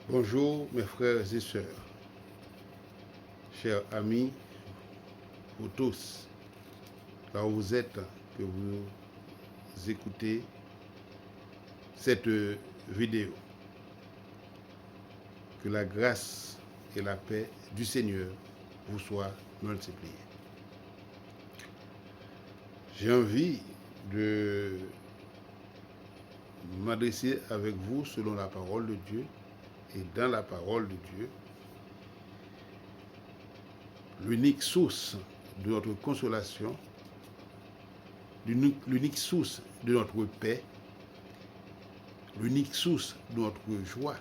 Bonjour mes frères et sœurs, chers amis, vous tous, là où vous êtes, que vous écoutez cette vidéo. Que la grâce et la paix du Seigneur vous soient multipliées. J'ai envie de m'adresser avec vous selon la parole de Dieu et dans la parole de Dieu, l'unique source de notre consolation, l'unique source de notre paix, l'unique source de notre joie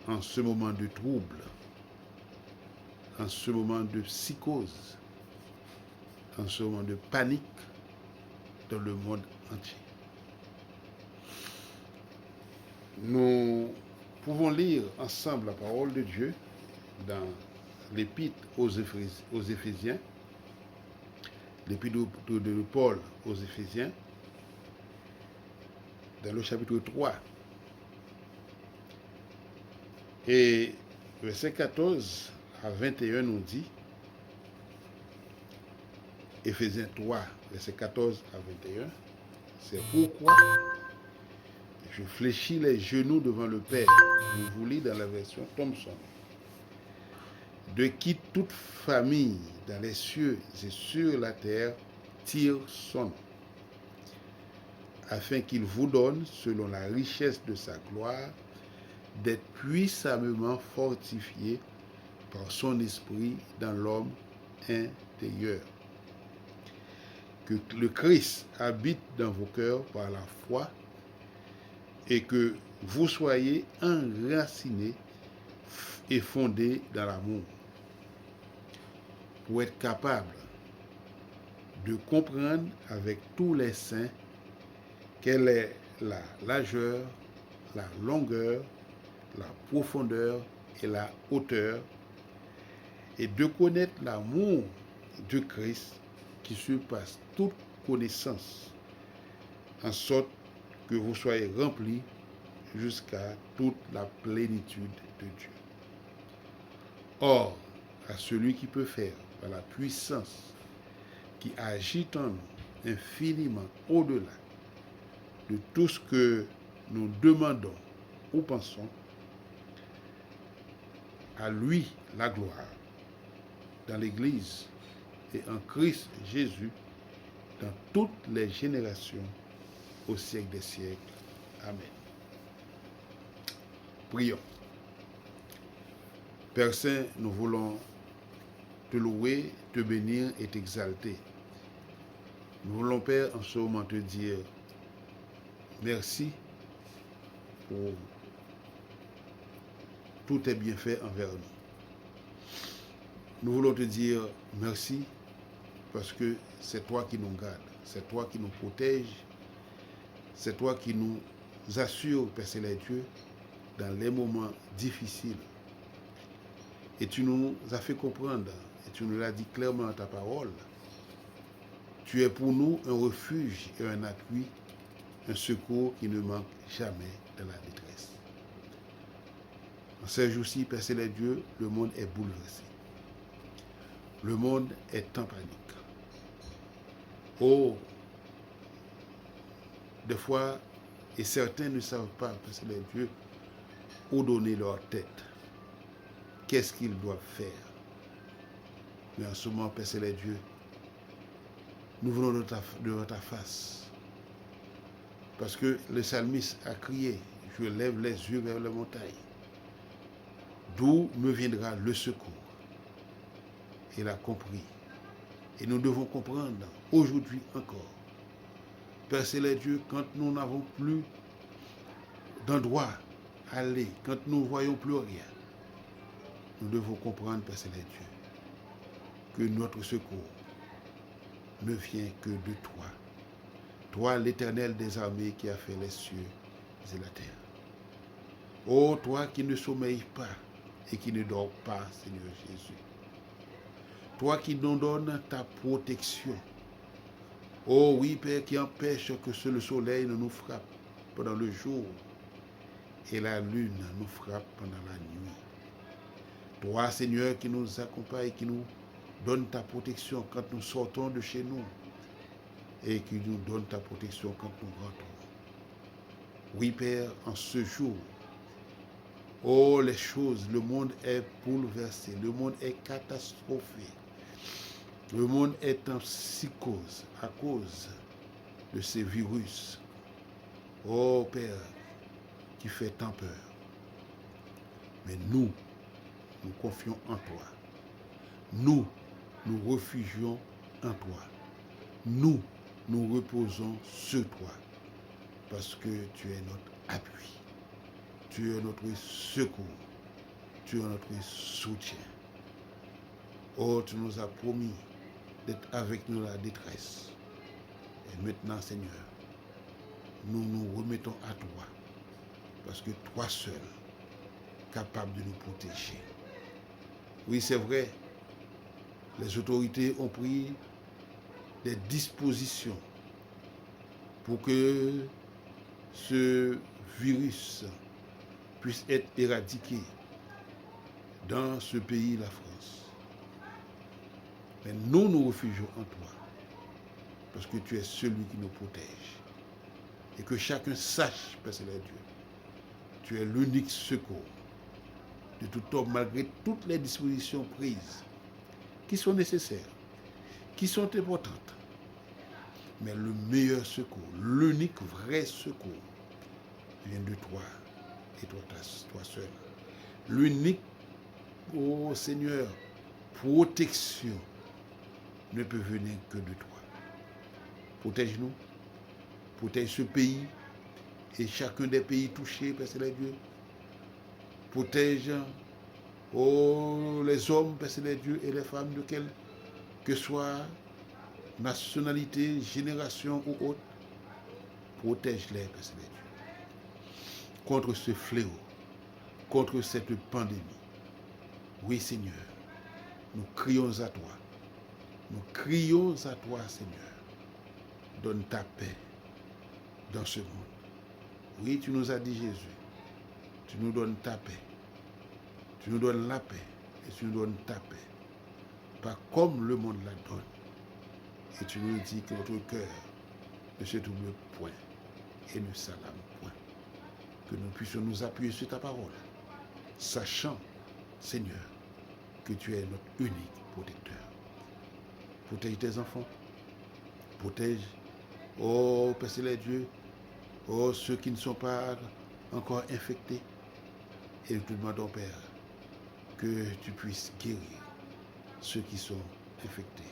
en ce moment de trouble, en ce moment de psychose, en ce moment de panique dans le monde entier. Nous pouvons lire ensemble la parole de Dieu dans l'épître aux Éphésiens, l'épître de Paul aux Éphésiens, dans le chapitre 3, et verset 14 à 21 nous dit, Éphésiens 3, verset 14 à 21, c'est pourquoi je fléchis les genoux devant le Père. Je vous lis dans la version Thomson. De qui toute famille dans les cieux et sur la terre tire son nom, afin qu'il vous donne, selon la richesse de sa gloire, d'être puissamment fortifié par son esprit dans l'homme intérieur. Que le Christ habite dans vos cœurs par la foi et que vous soyez enracinés et fondés dans l'amour, pour être capable de comprendre avec tous les saints quelle est la largeur, la longueur, la profondeur et la hauteur, et de connaître l'amour de Christ qui surpasse toute connaissance, en sorte que vous soyez remplis jusqu'à toute la plénitude de Dieu. Or, à celui qui peut faire, par la puissance qui agit en nous, infiniment au-delà de tout ce que nous demandons ou pensons, à lui la gloire dans l'Église et en Christ Jésus dans toutes les générations au siècle des siècles. Amen. Prions. Père Saint, nous voulons te louer, te bénir et t'exalter. Nous voulons, Père, en ce moment te dire merci pour tous tes bienfaits envers nous. Nous voulons te dire merci parce que c'est toi qui nous gardes, c'est toi qui nous protèges, c'est toi qui nous assures, Père Céleste, dans les moments difficiles. Et tu nous as fait comprendre, et tu nous l'as dit clairement dans ta parole, tu es pour nous un refuge et un appui, un secours qui ne manque jamais dans la détresse. En ces jours-ci, Père Céleste, le monde est bouleversé. Le monde est en panique. Oh, des fois, et certains ne savent pas, Père Céleste, où donner leur tête. Qu'est-ce qu'ils doivent faire? Mais en ce moment, Père Céleste, nous venons de ta face. Parce que le psalmiste a crié, je lève les yeux vers la montagne. D'où me viendra le secours? Il a compris. Et nous devons comprendre aujourd'hui encore. Père Céleste, quand nous n'avons plus d'endroit à aller, quand nous ne voyons plus rien, nous devons comprendre, Père Céleste, que notre secours ne vient que de toi. Toi, l'Éternel des armées qui a fait les cieux et la terre. Oh, toi qui ne sommeilles pas et qui ne dors pas, Seigneur Jésus. Toi qui nous donnes ta protection. Oh oui, Père, qui empêche que le soleil ne nous frappe pendant le jour et la lune nous frappe pendant la nuit. Toi, Seigneur, qui nous accompagne, qui nous donne ta protection quand nous sortons de chez nous et qui nous donne ta protection quand nous rentrons. Oui, Père, en ce jour, oh, les choses, le monde est bouleversé, le monde est catastrophé. Le monde est en psychose à cause de ces virus. Oh, Père, qui fait tant peur. Mais nous confions en toi. Nous refugions en toi. Nous reposons sur toi. Parce que tu es notre appui. Tu es notre secours. Tu es notre soutien. Oh, tu nous as promis d'être avec nous dans la détresse. Et maintenant, Seigneur, nous nous remettons à toi. Parce que toi seul, capable de nous protéger. Oui, c'est vrai, les autorités ont pris des dispositions pour que ce virus puisse être éradiqué dans ce pays, la France. Mais nous nous refugions en toi, parce que tu es celui qui nous protège. Et que chacun sache, Père Céleste Dieu, tu es l'unique secours de tout homme, malgré toutes les dispositions prises, qui sont nécessaires, qui sont importantes. Mais le meilleur secours, l'unique vrai secours, vient de toi et toi seul. L'unique, oh Seigneur, protection ne peut venir que de toi. Protège-nous, protège ce pays et chacun des pays touchés, Père Céleste Dieu. Protège, oh, les hommes, Père Céleste Dieu, et les femmes de quelle que soit nationalité, génération ou autre. Protège-les, Père Céleste Dieu, contre ce fléau, contre cette pandémie. Oui, Seigneur, nous crions à toi. Nous crions à toi, Seigneur. Donne ta paix dans ce monde. Oui, tu nous as dit, Jésus, tu nous donnes ta paix. Tu nous donnes la paix et tu nous donnes ta paix. Pas comme le monde la donne. Et tu nous dis que notre cœur ne se trouble point et ne s'alarme point. Que nous puissions nous appuyer sur ta parole, sachant, Seigneur, que tu es notre unique protecteur. Protège tes enfants. Protège, oh Père Céleste Dieu, oh ceux qui ne sont pas encore infectés. Et nous te demandons, Père, que tu puisses guérir ceux qui sont infectés.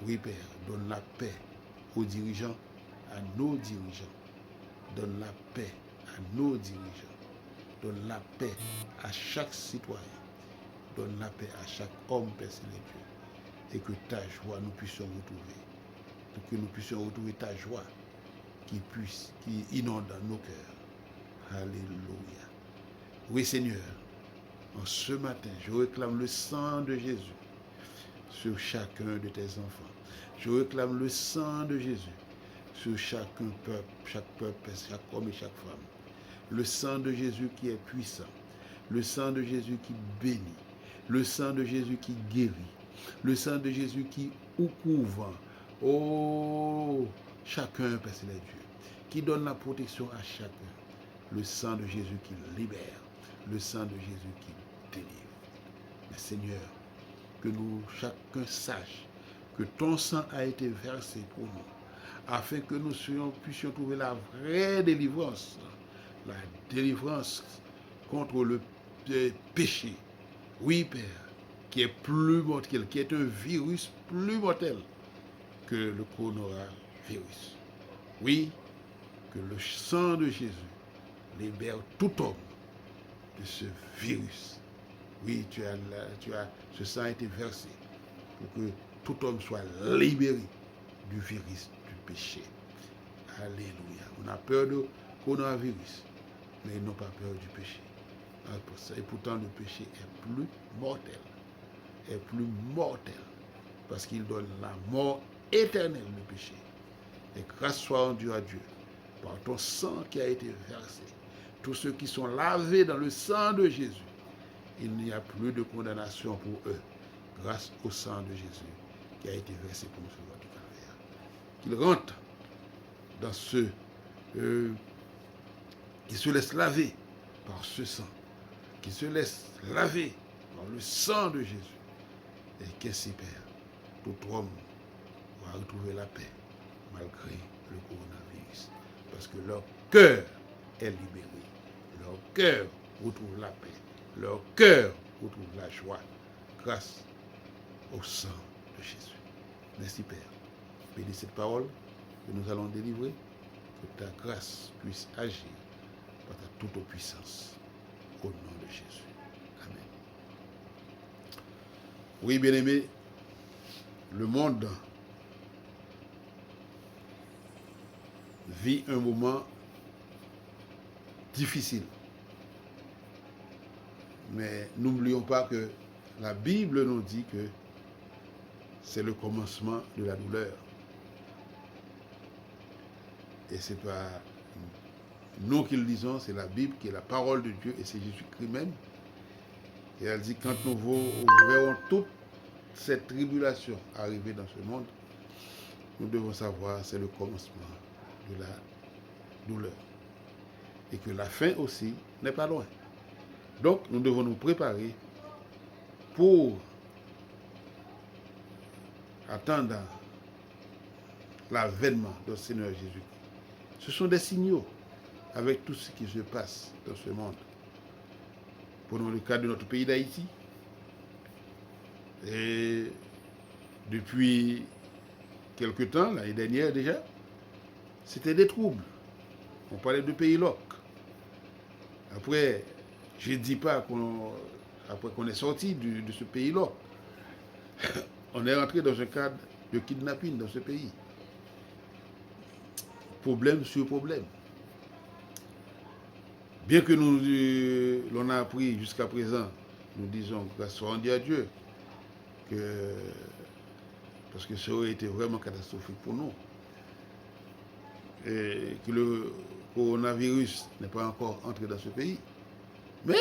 Oui, Père, donne la paix aux dirigeants, à nos dirigeants. Donne la paix à nos dirigeants. Donne la paix à chaque citoyen. Donne la paix à chaque homme, Père Céleste Dieu. Et que ta joie, nous puissions retrouver. Que nous puissions retrouver ta joie qui inonde nos cœurs. Alléluia. Oui, Seigneur, en ce matin, je réclame le sang de Jésus sur chacun de tes enfants. Je réclame le sang de Jésus sur chaque peuple, chaque homme et chaque femme. Le sang de Jésus qui est puissant. Le sang de Jésus qui bénit. Le sang de Jésus qui guérit. Le sang de Jésus qui couvre. Oh, chacun, Père Céleste Dieu, qui donne la protection à chacun. Le sang de Jésus qui libère. Le sang de Jésus qui délivre. Mais Seigneur, que nous, chacun sache que ton sang a été versé pour nous, afin que nous puissions trouver la vraie délivrance, la délivrance contre le péché. Oui, Père, qui est plus mortel, qui est un virus plus mortel que le coronavirus. Oui, que le sang de Jésus libère tout homme de ce virus. Oui, ce sang a été versé pour que tout homme soit libéré du virus du péché. Alléluia. On a peur du coronavirus, mais ils n'ont pas peur du péché. Et pourtant, le péché est plus mortel. Parce qu'il donne la mort éternelle, le péché. Et grâce soit rendue à Dieu par ton sang qui a été versé. tous ceux qui sont lavés dans le sang de Jésus, il n'y a plus de condamnation pour eux, grâce au sang de Jésus qui a été versé pour nous sur le calvaire. Qu'ils rentrent dans ceux qui se laissent laver par ce sang, qui se laissent laver par le sang de Jésus, et qu'ainsi, Père, tout homme va retrouver la paix malgré le coronavirus, parce que leur cœur est libéré, leur cœur retrouve la paix, leur cœur retrouve la joie, grâce au sang de Jésus. Merci, Père. Bénis cette parole que nous allons délivrer, que ta grâce puisse agir par ta toute puissance, au nom de Jésus. Amen. Oui, bien-aimés, le monde vit un moment difficile. Mais n'oublions pas que la Bible nous dit que c'est le commencement de la douleur. Et c'est pas nous qui le disons, c'est la Bible qui est la parole de Dieu et c'est Jésus-Christ même. Et elle dit, quand nous verrons toute cette tribulation arriver dans ce monde, nous devons savoir c'est le commencement de la douleur. Et que la fin aussi n'est pas loin. Donc, nous devons nous préparer pour attendre l'avènement du Seigneur Jésus. Ce sont des signaux avec tout ce qui se passe dans ce monde. Prenons le cas de notre pays d'Haïti. Et depuis quelque temps, l'année dernière déjà, c'était des troubles. On parlait de pays loc. Après, je ne dis pas après qu'on est sorti de ce pays loc, on est rentré dans un cadre de kidnapping dans ce pays. Problème sur problème. Bien que l'on a appris jusqu'à présent, nous disons grâce soit rendu à Dieu, parce que ça aurait été vraiment catastrophique pour nous, et que le coronavirus n'est pas encore entré dans ce pays. Mais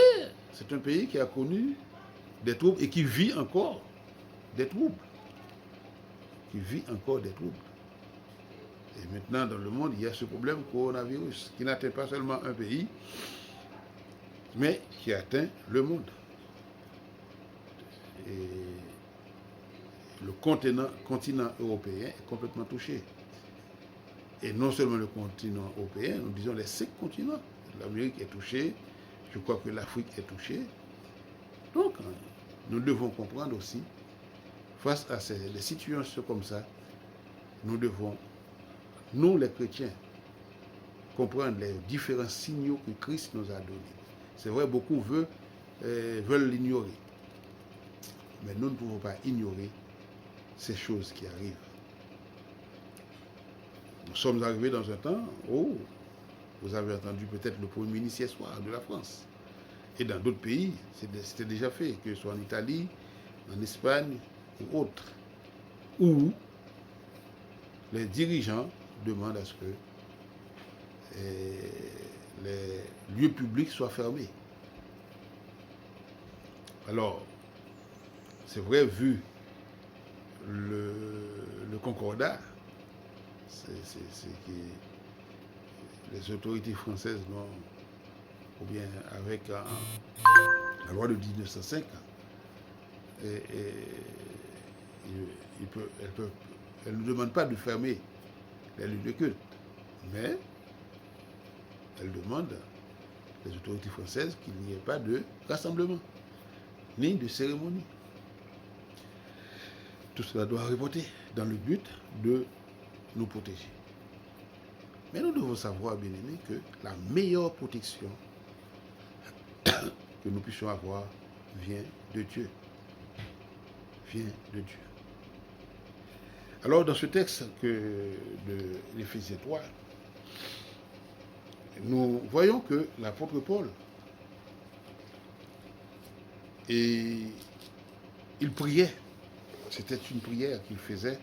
c'est un pays qui a connu des troubles et qui vit encore des troubles. Qui vit encore des troubles. Et maintenant, dans le monde, il y a ce problème coronavirus qui n'atteint pas seulement un pays, mais qui atteint le monde. Et le continent européen est complètement touché. Et non seulement le continent européen, nous disons les 5 continents. L'Amérique est touchée, je crois que l'Afrique est touchée. Donc, nous devons comprendre aussi, face à des situations comme ça, nous devons, nous les chrétiens, comprendre les différents signaux que Christ nous a donnés. C'est vrai, beaucoup veulent l'ignorer. Mais nous ne pouvons pas ignorer ces choses qui arrivent. Nous sommes arrivés dans un temps où vous avez entendu peut-être le premier ministre hier soir de la France. Et dans d'autres pays, c'était déjà fait, que ce soit en Italie, en Espagne ou autres, où les dirigeants demandent à ce que les lieux publics soient fermés. Alors, c'est vrai, vu le concordat, c'est que les autorités françaises ou bien avec la loi de 1905, elles ne demandent pas de fermer les lieux de culte, mais elles demandent, les autorités françaises, qu'il n'y ait pas de rassemblement, ni de cérémonie. Tout cela doit reporter dans le but de nous protéger. Mais nous devons savoir, bien aimés, que la meilleure protection que nous puissions avoir vient de Dieu. Vient de Dieu. Alors, dans ce texte de l'Éphésiens 3, nous voyons que l'apôtre Paul, il priait. C'était une prière qu'il faisait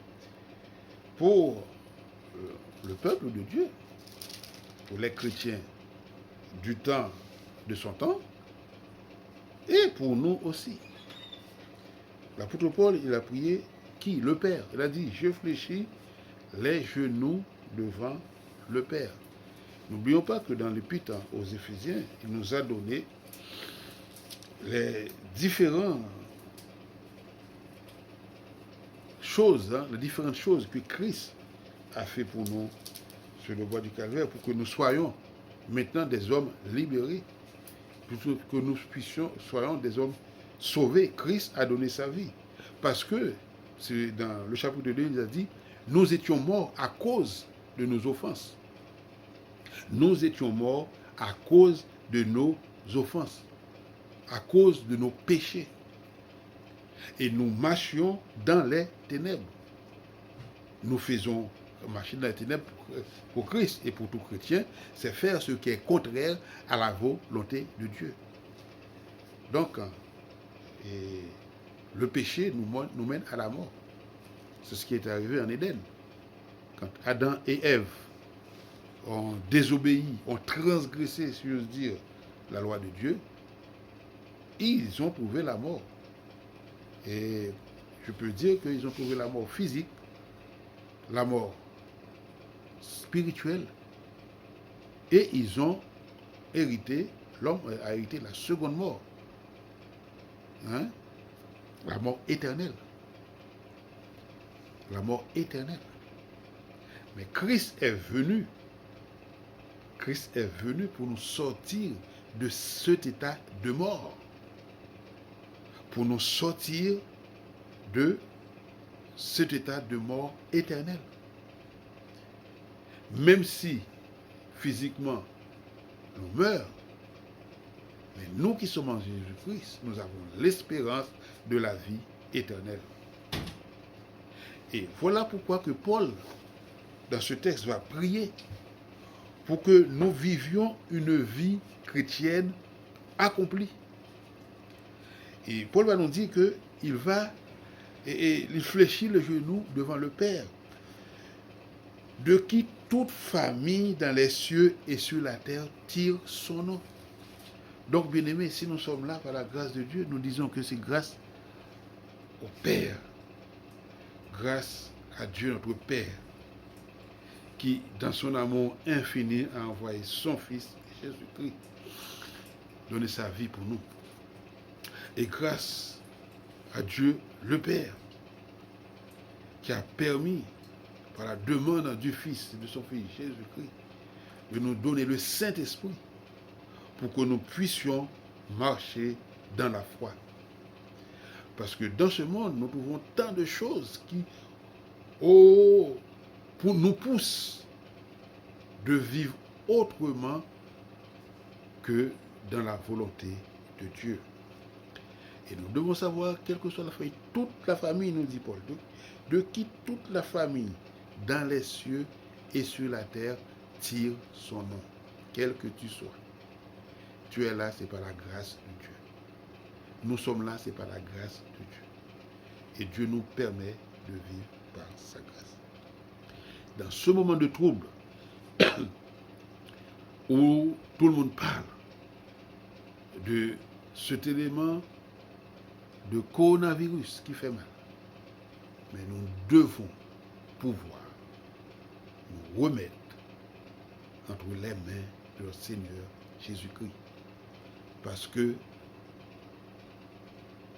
pour le peuple de Dieu, pour les chrétiens du temps de son temps et pour nous aussi. L'apôtre Paul, il a prié qui? Le Père. Il a dit, je fléchis les genoux devant le Père. N'oublions pas que dans l'épître aux Éphésiens, il nous a donné les différentes choses, les différentes choses que Christ a fait pour nous sur le bois du Calvaire, pour que nous soyons maintenant des hommes libérés, pour que nous soyons des hommes sauvés. Christ a donné sa vie. Parce que, c'est dans le chapitre 2, il a dit, nous étions morts à cause de nos offenses. Nous étions morts à cause de nos offenses, à cause de nos péchés. Et nous marchions dans les ténèbres. Nous faisons marcher dans les ténèbres pour Christ et pour tout chrétien, c'est faire ce qui est contraire à la volonté de Dieu. Donc, le péché nous mène à la mort. C'est ce qui est arrivé en Éden. Quand Adam et Ève ont désobéi, ont transgressé, si j'ose dire, la loi de Dieu, ils ont trouvé la mort. Et je peux dire qu'ils ont trouvé la mort physique, la mort spirituelle, et ils ont hérité, l'homme a hérité la seconde mort, la mort éternelle. La mort éternelle. Mais Christ est venu pour nous sortir de cet état de mort, pour nous sortir de cet état de mort éternelle. Même si physiquement nous meurons, mais nous qui sommes en Jésus-Christ, nous avons l'espérance de la vie éternelle. Et voilà pourquoi que Paul, dans ce texte, va prier pour que nous vivions une vie chrétienne accomplie. Et Paul va nous dire qu'il va, et il fléchit le genou devant le Père, de qui toute famille dans les cieux et sur la terre tire son nom. Donc, bien aimés, si nous sommes là par la grâce de Dieu, nous disons que c'est grâce au Père, grâce à Dieu notre Père, qui, dans son amour infini, a envoyé son Fils, Jésus-Christ, donner sa vie pour nous. Et grâce à Dieu le Père, qui a permis, par la demande du Fils et de son Fils Jésus-Christ, de nous donner le Saint-Esprit pour que nous puissions marcher dans la foi. Parce que dans ce monde, nous trouvons tant de choses qui nous poussent de vivre autrement que dans la volonté de Dieu. Et nous devons savoir, quelle que soit la famille, toute la famille, nous dit Paul, de qui toute la famille, dans les cieux et sur la terre, tire son nom, quel que tu sois. Tu es là, c'est par la grâce de Dieu. Nous sommes là, c'est par la grâce de Dieu. Et Dieu nous permet de vivre par sa grâce. Dans ce moment de trouble, où tout le monde parle de cet élément de coronavirus qui fait mal, mais nous devons pouvoir nous remettre entre les mains de notre Seigneur Jésus-Christ. Parce que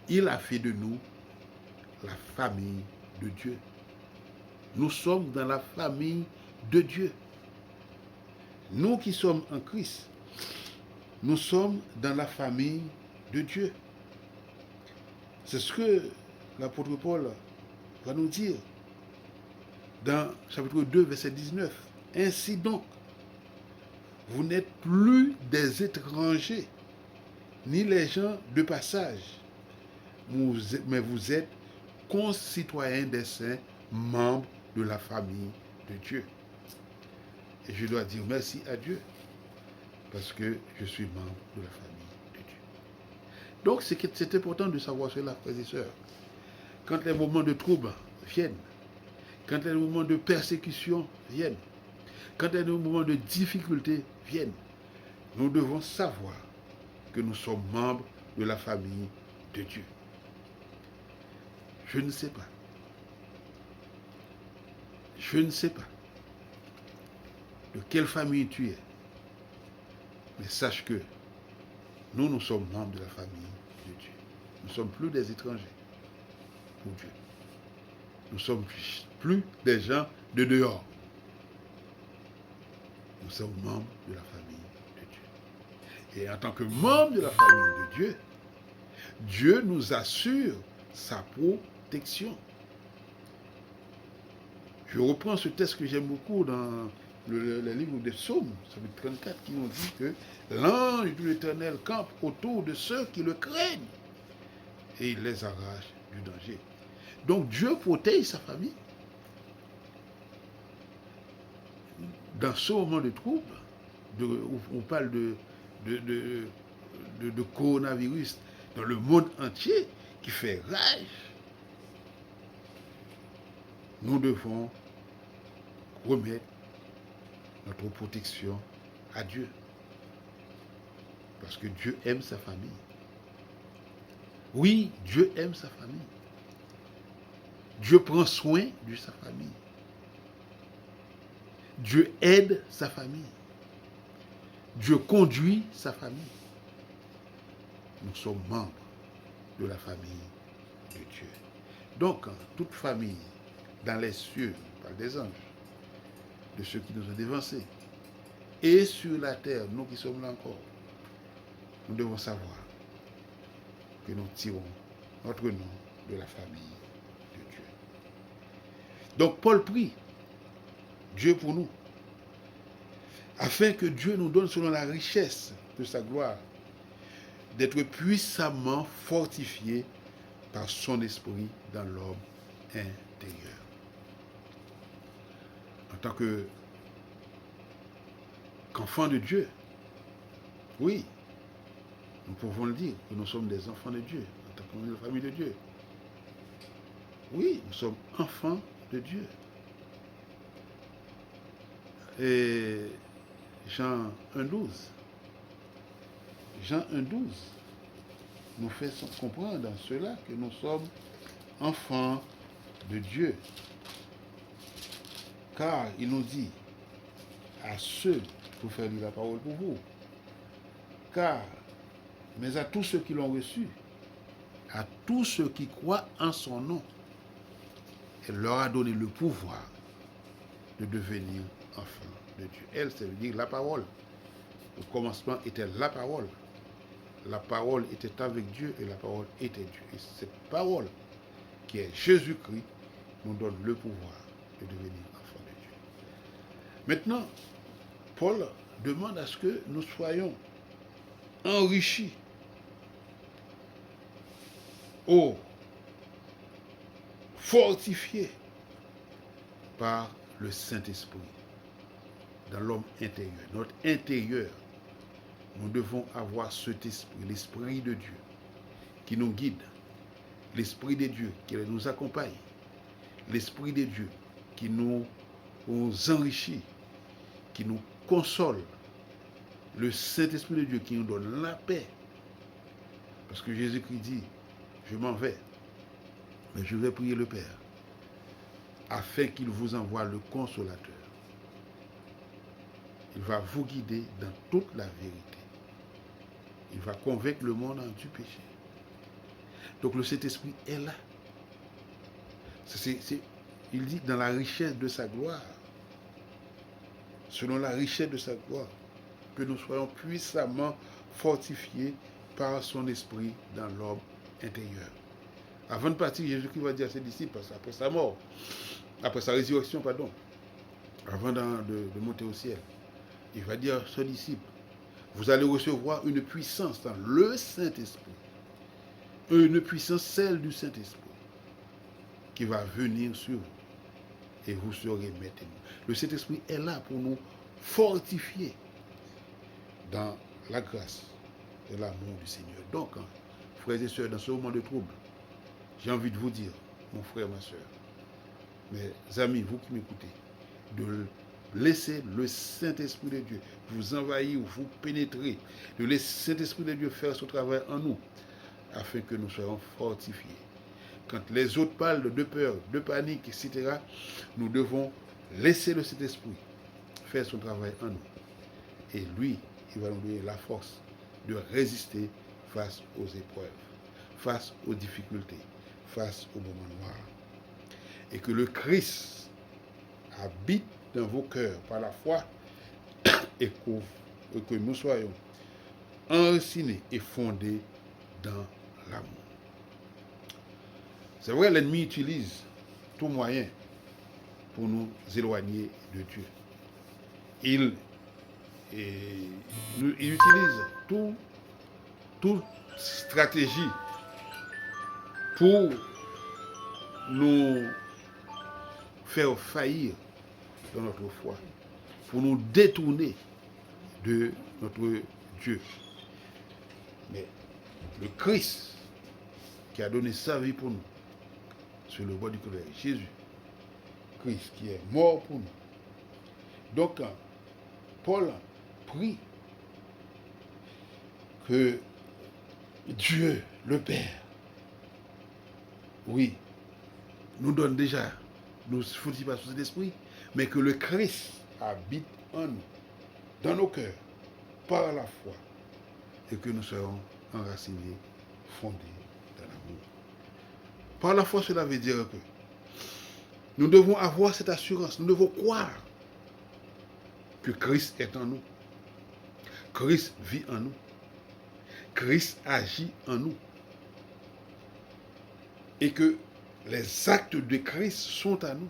il a fait de nous la famille de Dieu. Nous sommes dans la famille de Dieu. Nous qui sommes en Christ, nous sommes dans la famille de Dieu. C'est ce que l'apôtre Paul va nous dire dans chapitre 2, verset 19. Ainsi donc, vous n'êtes plus des étrangers, ni les gens de passage, mais vous êtes concitoyens des saints, membres de la famille de Dieu. Et je dois dire merci à Dieu, parce que je suis membre de la famille de Dieu. Donc c'est important de savoir cela, frères et sœurs. Quand les moments de trouble viennent, quand les moments de persécution viennent, quand les moments de difficulté viennent, nous devons savoir que nous sommes membres de la famille de Dieu. Je ne sais pas. Je ne sais pas de quelle famille tu es, mais sache que nous sommes membres de la famille de Dieu. Nous ne sommes plus des étrangers pour Dieu. Nous ne sommes plus des gens de dehors. Nous sommes membres de la famille de Dieu. Et en tant que membres de la famille de Dieu, Dieu nous assure sa protection. Je reprends ce texte que j'aime beaucoup dans le livre des Psaumes, chapitre 34, qui nous dit que l'ange de l'Éternel campe autour de ceux qui le craignent et il les arrache du danger. Donc Dieu protège sa famille. Dans ce moment de trouble, où on parle de coronavirus dans le monde entier qui fait rage, nous devons remettre notre protection à Dieu. Parce que Dieu aime sa famille. Oui, Dieu aime sa famille. Dieu prend soin de sa famille. Dieu aide sa famille. Dieu conduit sa famille. Nous sommes membres de la famille de Dieu. Donc, toute famille dans les cieux, par des anges, de ceux qui nous ont dévancés, et sur la terre, nous qui sommes là encore, nous devons savoir que nous tirons notre nom de la famille de Dieu. Donc Paul prie Dieu pour nous, afin que Dieu nous donne selon la richesse de sa gloire, d'être puissamment fortifiés par son esprit dans l'homme intérieur. En tant qu'enfants de Dieu, oui, nous pouvons le dire, que nous sommes des enfants de Dieu, en tant que la famille de Dieu. Oui, nous sommes enfants de Dieu. Et Jean 1,12 nous fait comprendre dans cela que nous sommes enfants de Dieu. Car il nous dit à ceux, pour faire lire la parole pour vous, mais à tous ceux qui l'ont reçu, à tous ceux qui croient en son nom, elle leur a donné le pouvoir de devenir enfants de Dieu. Elle, ça veut dire la parole. Au commencement était la parole. La parole était avec Dieu et la parole était Dieu. Et cette parole, qui est Jésus-Christ, nous donne le pouvoir de devenir enfants de Dieu. Maintenant, Paul demande à ce que nous soyons enrichis fortifiés par le Saint-Esprit dans l'homme intérieur. Notre intérieur, nous devons avoir cet esprit, l'Esprit de Dieu, qui nous guide, l'Esprit de Dieu qui nous accompagne, l'Esprit de Dieu qui nous enrichit, qui nous console, le Saint-Esprit de Dieu qui nous donne la paix. Parce que Jésus-Christ dit, je m'en vais, mais je vais prier le Père, afin qu'il vous envoie le Consolateur. Il va vous guider dans toute la vérité. Il va convaincre le monde du péché. Donc le Saint-Esprit est là. Il dit dans la richesse de sa gloire, selon la richesse de sa gloire, que nous soyons puissamment fortifiés par son esprit dans l'homme intérieur. Avant de partir, Jésus-Christ va dire à ses disciples, après sa mort, après sa résurrection, pardon, avant de monter au ciel, il va dire à ses disciples, vous allez recevoir une puissance dans le Saint-Esprit, une puissance, celle du Saint-Esprit, qui va venir sur vous, et vous serez mes témoins. Le Saint-Esprit est là pour nous fortifier dans la grâce et l'amour du Seigneur. Donc, frères et sœurs, dans ce moment de trouble, j'ai envie de vous dire, mon frère, ma sœur, mes amis, vous qui m'écoutez, de laissez le Saint-Esprit de Dieu vous envahir, vous pénétrer, de laisser le Saint-Esprit de Dieu faire son travail en nous, afin que nous soyons fortifiés. Quand les autres parlent de peur, de panique, etc., nous devons laisser le Saint-Esprit faire son travail en nous. Et lui, il va nous donner la force de résister face aux épreuves, face aux difficultés, face aux moments noirs. Et que le Christ habite dans vos cœurs par la foi et que nous soyons enracinés et fondés dans l'amour. C'est vrai, l'ennemi utilise tout moyen pour nous éloigner de Dieu. Il utilise toute stratégie pour nous faire faillir dans notre foi, pour nous détourner de notre Dieu. Mais le Christ qui a donné sa vie pour nous sur le bord du Calvaire, Jésus, Christ qui est mort pour nous. Donc, Paul prie que Dieu, le Père, oui, nous donne déjà, nous fortifie par son esprit, mais que le Christ habite en nous, dans nos cœurs, par la foi, et que nous soyons enracinés, fondés dans l'amour. Par la foi, cela veut dire que nous devons avoir cette assurance, nous devons croire que Christ est en nous, Christ vit en nous, Christ agit en nous, et que les actes de Christ sont à nous.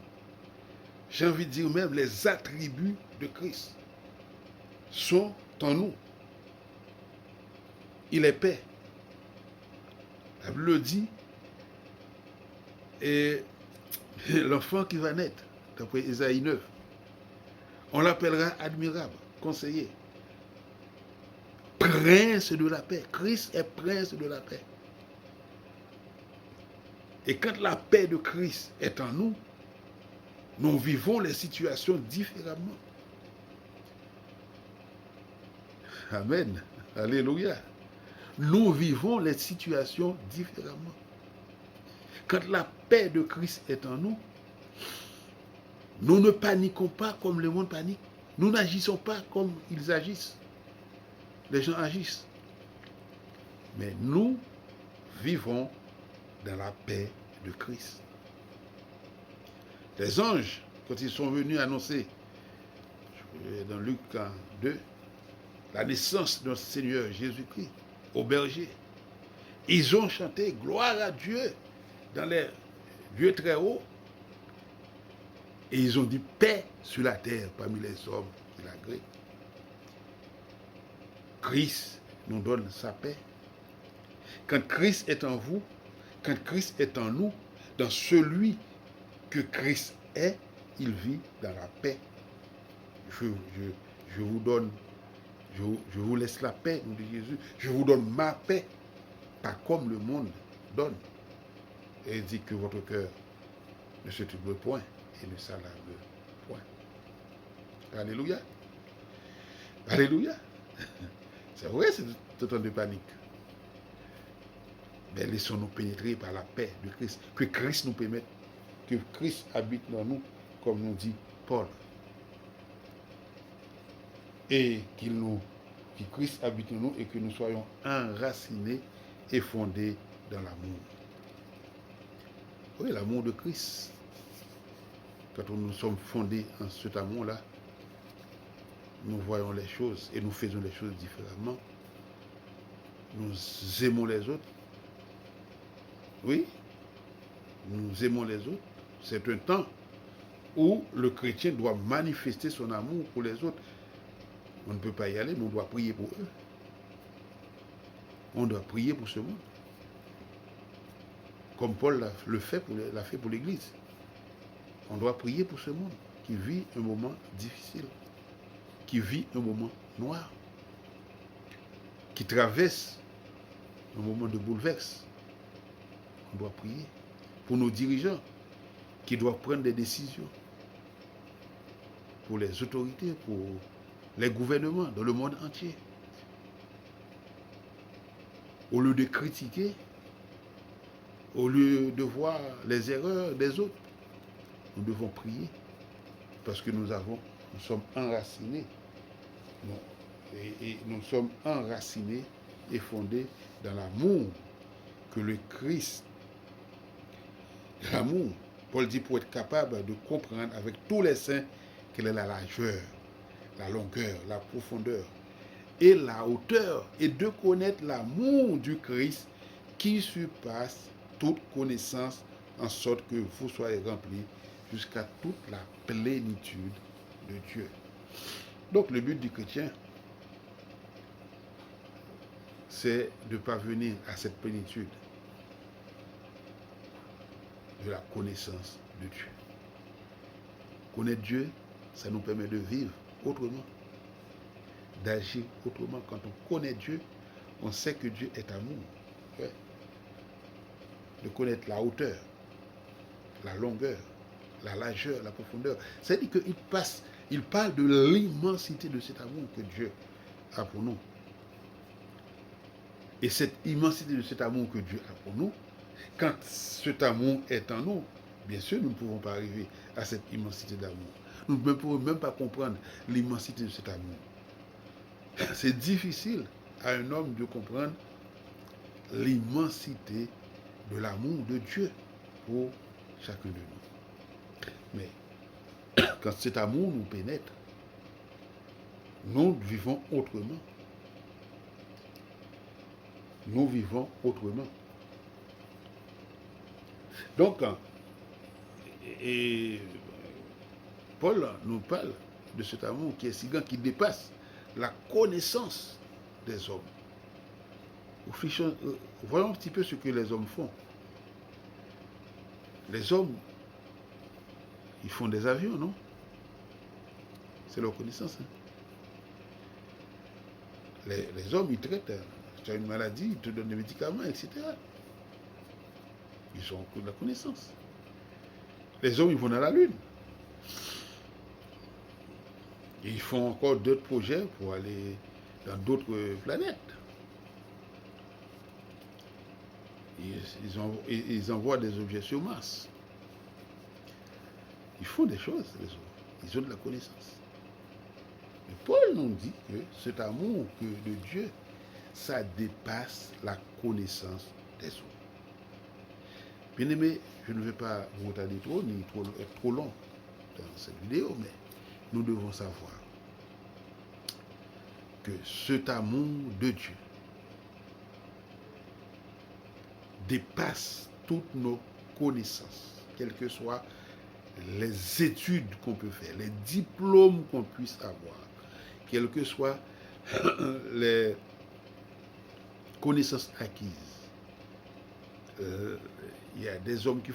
J'ai envie de dire même les attributs de Christ sont en nous. Il est paix. La Bible le dit. Et l'enfant qui va naître, d'après Isaïe 9, on l'appellera admirable, conseiller, prince de la paix. Christ est prince de la paix. Et quand la paix de Christ est en nous, nous vivons les situations différemment. Amen. Alléluia. Nous vivons les situations différemment. Quand la paix de Christ est en nous, nous ne paniquons pas comme le monde panique. Nous n'agissons pas comme ils agissent. Les gens agissent. Mais nous vivons dans la paix de Christ. Les anges, quand ils sont venus annoncer dans Luc 2, la naissance de notre Seigneur Jésus-Christ au berger, ils ont chanté gloire à Dieu dans les lieux très hauts, et ils ont dit paix sur la terre parmi les hommes qui l'agréent. Christ nous donne sa paix. Quand Christ est en vous, quand Christ est en nous, dans celui que Christ est, il vit dans la paix. Je vous donne, je vous laisse la paix, nous dit Jésus. Je vous donne ma paix, pas comme le monde donne. Et il dit que votre cœur ne se trouble point et ne s'alarme point. Alléluia. Alléluia. C'est vrai, c'est tout temps de panique. Mais laissons-nous pénétrer par la paix de Christ. Que Christ nous permette, que Christ habite dans nous, comme nous dit Paul. Et que Christ habite en nous et que nous soyons enracinés et fondés dans l'amour. Oui, l'amour de Christ. Quand nous sommes fondés en cet amour-là, nous voyons les choses et nous faisons les choses différemment. Nous aimons les autres. Oui, nous aimons les autres. C'est un temps où le chrétien doit manifester son amour pour les autres. On ne peut pas y aller, mais on doit prier pour eux. On doit prier pour ce monde. Comme Paul l'a fait pour l'Église. On doit prier pour ce monde qui vit un moment difficile, qui vit un moment noir, qui traverse un moment de bouleverse. On doit prier pour nos dirigeants qui doivent prendre des décisions. pour les autorités, pour les gouvernements dans le monde entier. Au lieu de critiquer, au lieu de voir les erreurs des autres, nous devons prier parce que nous sommes enracinés. Et nous sommes enracinés et fondés dans l'amour que le Christ, l'amour, Paul dit pour être capable de comprendre avec tous les saints quelle est la largeur, la longueur, la profondeur et la hauteur, et de connaître l'amour du Christ qui surpasse toute connaissance, en sorte que vous soyez remplis jusqu'à toute la plénitude de Dieu. Donc le but du chrétien, c'est de parvenir à cette plénitude de la connaissance de Dieu. Connaître Dieu, ça nous permet de vivre autrement, d'agir autrement. Quand on connaît Dieu, on sait que Dieu est amour. Ouais. De connaître la hauteur, la longueur, la largeur, la profondeur. C'est-à-dire qu'il parle de l'immensité de cet amour que Dieu a pour nous. Et cette immensité de cet amour que Dieu a pour nous, quand cet amour est en nous, bien sûr, nous ne pouvons pas arriver à cette immensité d'amour. Nous ne pouvons même pas comprendre l'immensité de cet amour. C'est difficile à un homme de comprendre l'immensité de l'amour de Dieu pour chacun de nous. Mais quand cet amour nous pénètre, nous vivons autrement. Nous vivons autrement. Donc, et Paul nous parle de cet amour qui est si grand, qui dépasse la connaissance des hommes. Voyons un petit peu ce que les hommes font. Les hommes, ils font des avions, non? C'est leur connaissance. Hein? Les hommes, ils traitent. Tu as une maladie, ils te donnent des médicaments, etc. Ils ont de la connaissance. Les hommes, ils vont dans la Lune. Et ils font encore d'autres projets pour aller dans d'autres planètes. Ils envoient des objets sur Mars. Ils font des choses, les hommes. Ils ont de la connaissance. Mais Paul nous dit que cet amour de Dieu, ça dépasse la connaissance des hommes. Bien aimé, je ne vais pas vous retarder trop, ni être trop long dans cette vidéo, mais nous devons savoir que cet amour de Dieu dépasse toutes nos connaissances, quelles que soient les études qu'on peut faire, les diplômes qu'on puisse avoir, quelles que soient les connaissances acquises. Il y a des hommes qui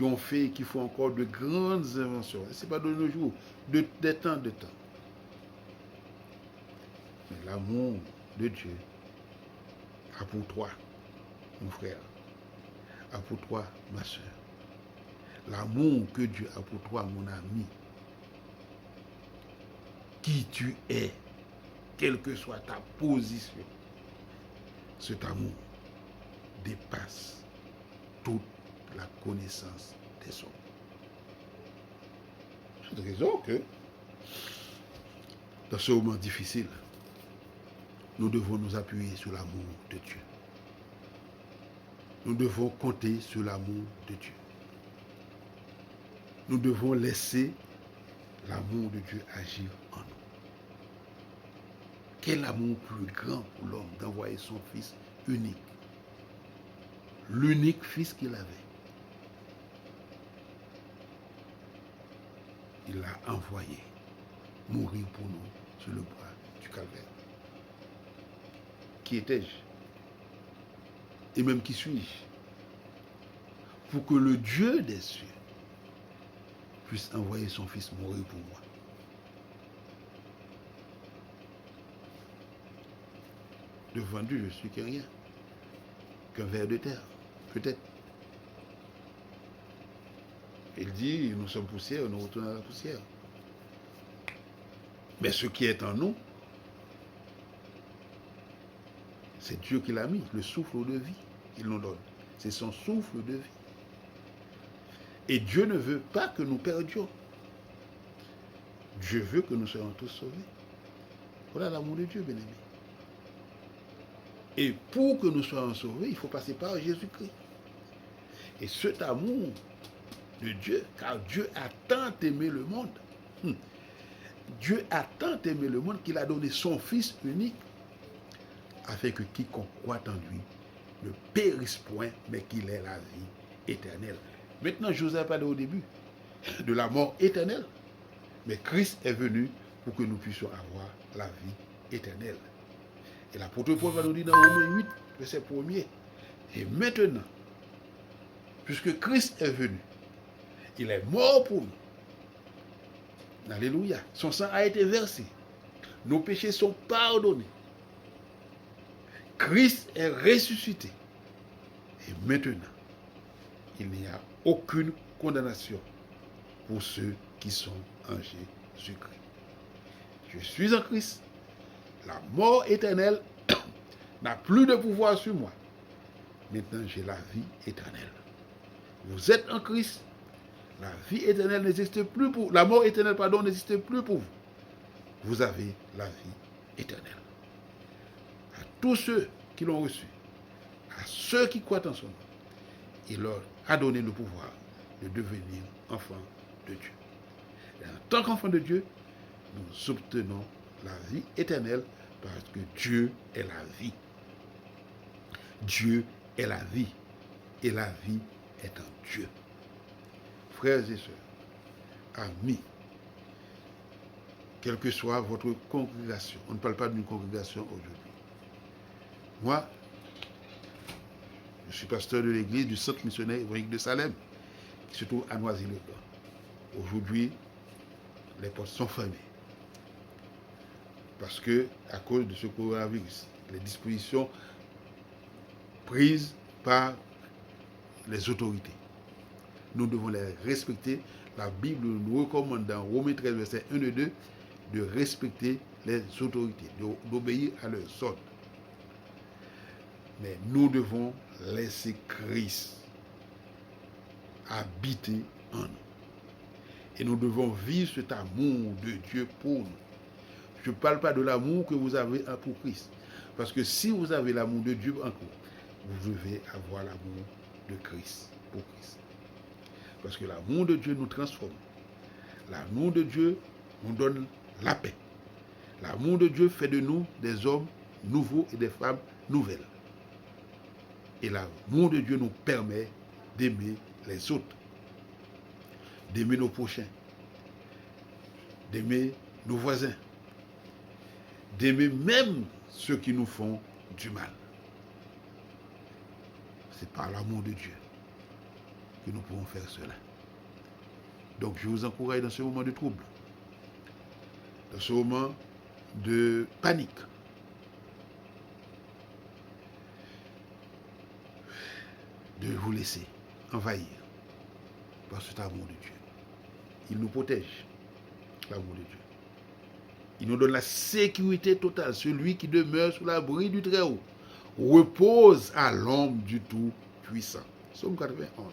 ont fait et qui font encore de grandes inventions. Ce n'est pas de nos jours, de temps. Mais l'amour de Dieu a pour toi, mon frère, a pour toi, ma soeur. L'amour que Dieu a pour toi, mon ami, qui tu es, quelle que soit ta position, cet amour dépasse toute la connaissance des hommes. C'est cette raison que, dans ce moment difficile, nous devons nous appuyer sur l'amour de Dieu. Nous devons compter sur l'amour de Dieu. Nous devons laisser l'amour de Dieu agir en nous. Quel amour plus grand pour l'homme d'envoyer son Fils unique, l'unique Fils qu'il avait. Il l'a envoyé mourir pour nous sur le bois du Calvaire. Qui étais-je? Et même qui suis-je? Pour que le Dieu des cieux puisse envoyer son Fils mourir pour moi. Devant Dieu, je suis que rien, qu'un ver de terre, peut-être. Il dit, nous sommes poussière, nous retournons à la poussière. Mais ce qui est en nous, c'est Dieu qui l'a mis, le souffle de vie qu'il nous donne. C'est son souffle de vie. Et Dieu ne veut pas que nous perdions. Dieu veut que nous soyons tous sauvés. Voilà l'amour de Dieu, bien-aimé. Et pour que nous soyons sauvés, il faut passer par Jésus-Christ. Et cet amour de Dieu, car Dieu a tant aimé le monde, Dieu a tant aimé le monde qu'il a donné son Fils unique, afin que quiconque croit en lui ne périsse point, mais qu'il ait la vie éternelle. Maintenant, je vous ai parlé au début de la mort éternelle, mais Christ est venu pour que nous puissions avoir la vie éternelle. Et l'apôtre Paul va nous dire dans Romains 8, verset 1er, et maintenant, puisque Christ est venu, il est mort pour nous. Alléluia. Son sang a été versé. Nos péchés sont pardonnés. Christ est ressuscité. Et maintenant, il n'y a aucune condamnation pour ceux qui sont en Jésus-Christ. Je suis en Christ. La mort éternelle n'a plus de pouvoir sur moi. Maintenant, j'ai la vie éternelle. Vous êtes en Christ. La vie éternelle n'existe plus pour vous. La mort éternelle, pardon, n'existe plus pour vous. Vous avez la vie éternelle. À tous ceux qui l'ont reçu, à ceux qui croient en son nom, il leur a donné le pouvoir de devenir enfants de Dieu. Et en tant qu'enfants de Dieu, nous obtenons la vie éternelle parce que Dieu est la vie. Dieu est la vie. Et la vie est en Dieu. Frères et sœurs, amis, quelle que soit votre congrégation, on ne parle pas d'une congrégation aujourd'hui. Moi, je suis pasteur de l'église du centre missionnaire évangélique de Salem, qui se trouve à Noisy-le-Grand. Aujourd'hui, les portes sont fermées. Parce que, à cause de ce coronavirus, les dispositions prises par les autorités, nous devons les respecter. La Bible nous recommande dans Romains 13, verset 1 et 2, de respecter les autorités, d'obéir à leurs ordres. Mais nous devons laisser Christ habiter en nous. Et nous devons vivre cet amour de Dieu pour nous. Je ne parle pas de l'amour que vous avez pour Christ. Parce que si vous avez l'amour de Dieu en vous, vous devez avoir l'amour de Christ pour Christ. Parce que l'amour de Dieu nous transforme. L'amour de Dieu nous donne la paix. L'amour de Dieu fait de nous des hommes nouveaux et des femmes nouvelles. Et l'amour de Dieu nous permet d'aimer les autres, d'aimer nos prochains, d'aimer nos voisins, d'aimer même ceux qui nous font du mal. C'est par l'amour de Dieu que nous pouvons faire cela. Donc je vous encourage dans ce moment de trouble, dans ce moment de panique, de vous laisser envahir par cet amour de Dieu. Il nous protège, l'amour de Dieu. Il nous donne la sécurité totale. Celui qui demeure sous l'abri du Très-Haut repose à l'ombre du Tout-Puissant. Psaume 91.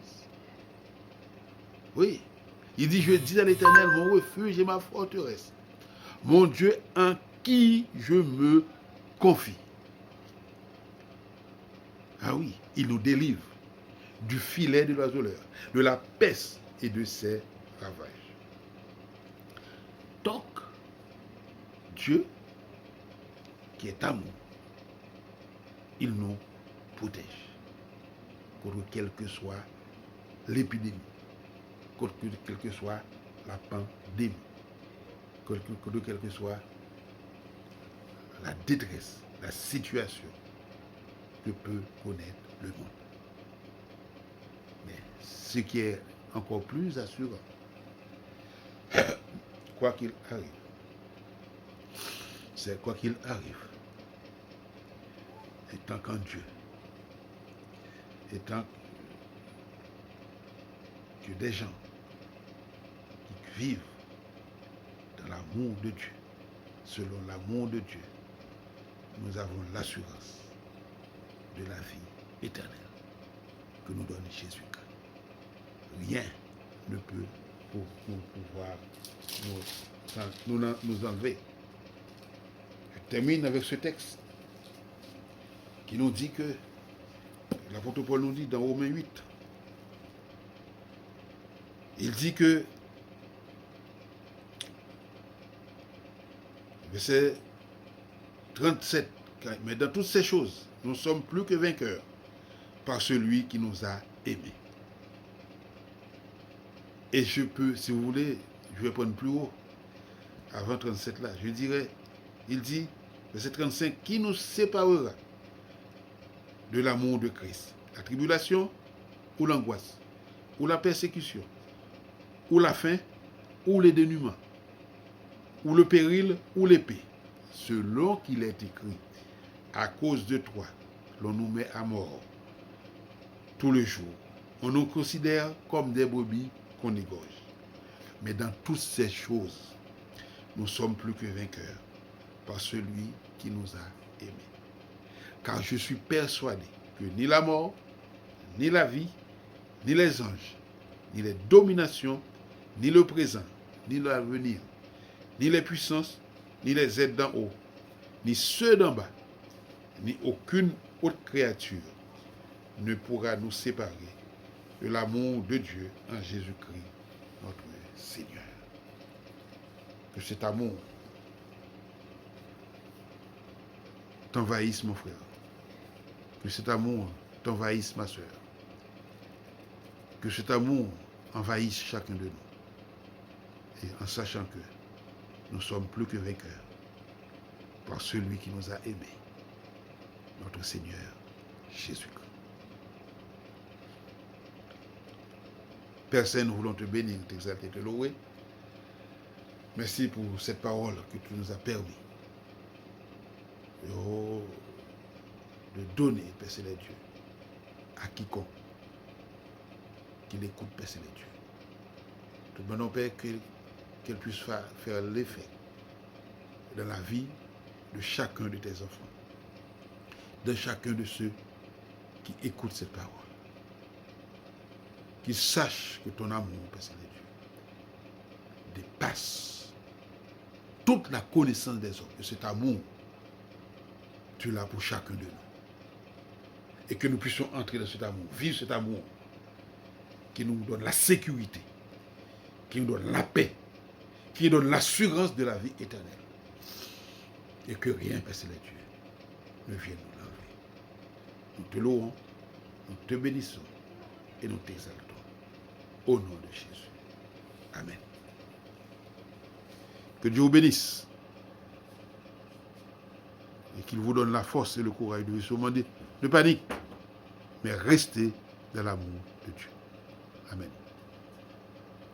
Oui. Il dit, je dis à l'Éternel, mon refuge et ma forteresse, mon Dieu en qui je me confie. Ah oui, il nous délivre du filet de l'oiseleur, de la peste et de ses ravages. Donc, Dieu, qui est amour, il nous protège contre quelle que soit l'épidémie, contre quelle que soit la pandémie, contre quelle que soit la détresse, la situation que peut connaître le monde. Mais ce qui est encore plus assurant, quoi qu'il arrive, c'est quoi qu'il arrive, étant qu'en Dieu, étant que des gens qui vivent dans l'amour de Dieu, selon l'amour de Dieu, nous avons l'assurance de la vie éternelle que nous donne Jésus-Christ. Rien ne peut pouvoir nous enlever. Je termine avec ce texte qui nous dit que, l'apôtre Paul nous dit dans Romains 8, il dit que, verset 37, mais dans toutes ces choses, nous sommes plus que vainqueurs par celui qui nous a aimés. Et je peux, si vous voulez, je vais prendre plus haut, avant 37 là, je dirais, il dit, verset 35, qui nous séparera de l'amour de Christ? La tribulation ou l'angoisse, ou la persécution, ou la faim, ou les dénûments, ou le péril, ou l'épée, selon qu'il est écrit, à cause de toi, l'on nous met à mort tous les jours. On nous considère comme des brebis qu'on égorge. Mais dans toutes ces choses, nous sommes plus que vainqueurs par celui qui nous a aimés. Car je suis persuadé que ni la mort, ni la vie, ni les anges, ni les dominations, ni le présent, ni l'avenir, ni les puissances, ni les êtres d'en haut, ni ceux d'en bas, ni aucune autre créature ne pourra nous séparer de l'amour de Dieu en Jésus-Christ, notre Seigneur. Que cet amour t'envahisse, mon frère. Que cet amour t'envahisse, ma soeur. Que cet amour envahisse chacun de nous. Et en sachant que nous sommes plus que vainqueurs par celui qui nous a aimés, notre Seigneur Jésus-Christ. Père Saint, nous voulons te bénir, t'exalter, te louer. Merci pour cette parole que tu nous as permis de donner, Père Céleste Dieu, à quiconque qui l'écoute, Père Céleste Dieu. Te demandons, Père, qu'elle puisse faire l'effet dans la vie de chacun de tes enfants, de chacun de ceux qui écoutent cette parole. Qu'ils sachent que ton amour, Père Céleste Dieu, dépasse toute la connaissance des hommes. Que cet amour, tu l'as pour chacun de nous. Et que nous puissions entrer dans cet amour, vivre cet amour qui nous donne la sécurité, qui nous donne la paix, qui nous donne l'assurance de la vie éternelle. Et que rien, Père Céleste Dieu, ne vienne nous l'enlever. Nous te louons, nous te bénissons et nous t'exaltons. Au nom de Jésus. Amen. Que Dieu vous bénisse et qu'il vous donne la force et le courage de vous surmonter. Ne panique, mais restez dans l'amour de Dieu. Amen.